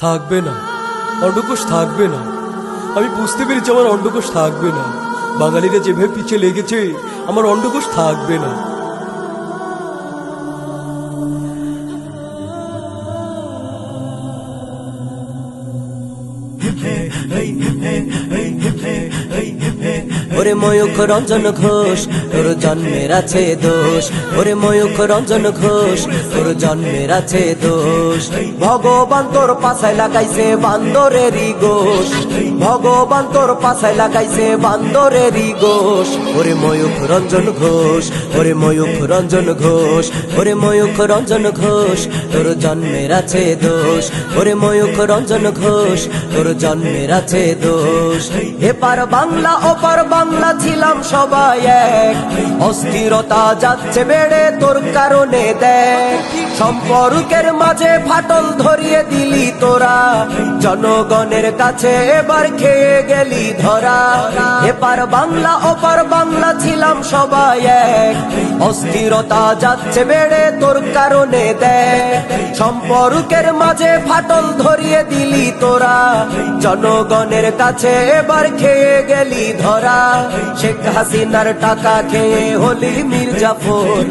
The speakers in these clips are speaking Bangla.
থাকবে না, অন্ডকোষ থাকবে না। আমি বুঝতে পেরেছি আমার অন্ডকোষ থাকবে না। বাঙালিরা যেভাবে পিছিয়ে লেগেছে, আমার অন্ডকোষ থাকবে না। ওরে ময়ূখ রঞ্জন ঘোষ, তোর জন্মের আছে দোষ। ওরে ময়ূখ রঞ্জন ঘোষ, তোর জন্মের আছে দোষ। ভগবান তোর পাছায় লাগাইছে বান্দরেরই গোশ। ভগবান তোর পাছায় লাগাইছে বান্দরেরই গোশ। ওরে ময়ূখ রঞ্জন ঘোষ, ওরে ময়ূখ রঞ্জন ঘোষ, ওরে ময়ূখ রঞ্জন ঘোষ, তোর জন্মের আছে দোষ। ওরে ময়ূখ রঞ্জন ঘোষ, তোর জন্মের আছে দোষ। এপার বাংলা ওপার বাংলা ছিলাম সবাই এক, অস্থিরতা যাচ্ছে বেড়ে তোর কারণে দেখ। সম্পর্কের মাঝে ফাটল ধরিয়ে দিলি তোরা, জনগণের কাছে এবার খেয়ে গেলি ধরা। এপার বাংলা ওপার বাংলা ছিলাম সবাই এক, অস্থিরতা যাচ্ছে বেড়ে তোর কারণে দেখ। সম্পর্কের মাঝে ফাটল ধরিয়ে দিলি তোরা, জনগণের কাছে এবার খেয়ে গেলি ধরা। শেখ হাসিনার টাকা খেয়ে হলি মির্জাফর,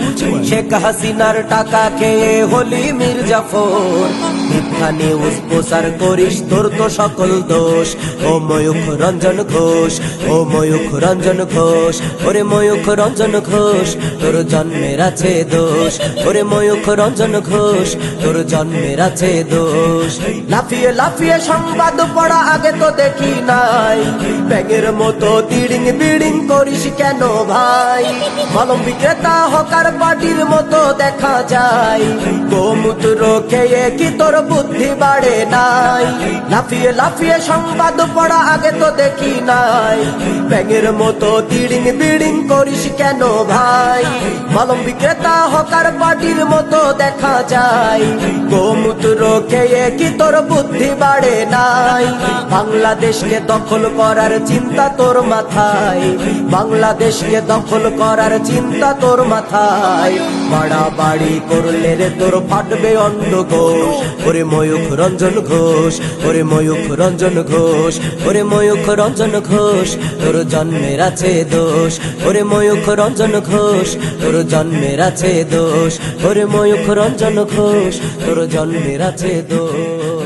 শেখ হাসিনার টাকা খেয়ে হলি মির্জাফর। মিথ্যা নিউজ প্রচার করিস তোর তো সকল দোষ। ও ময়ূখ রঞ্জন ঘোষ, ও ময়ূখ রঞ্জন ঘোষ, ওরে ময়ূখ রঞ্জন ঘোষ, তোর জন্মের আছে দোষ। ওরে ময়ূখ রঞ্জন ঘোষ, তোর জন্মের আছে দোষ। লাফিয়ে লাফিয়ে সংবাদ পড়া আগে তো দেখি নাই, ব্যাগের মতো তিড়িং বিড়িং করিস কেন ভাই? মলম বিক্রেতা হকার পার্টির মতো দেখা যায়, গোমূত্র খেয়ে কি তোর বুদ্ধি বাড়ে নাই? লাফিয়ে লাফিয়ে সংবাদ পড়া আগে তো দেখি নাই, ব্যাগের মতো তিড়িং বিড়িং করিস কেন ভাই? মলম বিক্রেতা হকার পার্টির মতো দেখা যায়, গোমূত্র খেয়ে কি তোর বুদ্ধি বাড়ে নাই? বাংলাদেশকে দখল করার চিন্তা তোর মাথায়, বাংলাদেশকে দখল করার চিন্তা তোর মাথায়। বাড়াবাড়ি করলে রে তোর ফাটবে অন্ডকোষ। ওরে ময়ূখ রঞ্জন ঘোষ, ওরে ময়ূখ রঞ্জন ঘোষ, ওরে ময়ূখ রঞ্জন ঘোষ, তোর জন্মের আছে দোষ। ওরে ময়ূখ রঞ্জন ঘোষ, তোর জন্মের আছে দোষ। ওরে ময়ূখ রঞ্জন ঘোষ, তোর জন্মের আছে দোষ।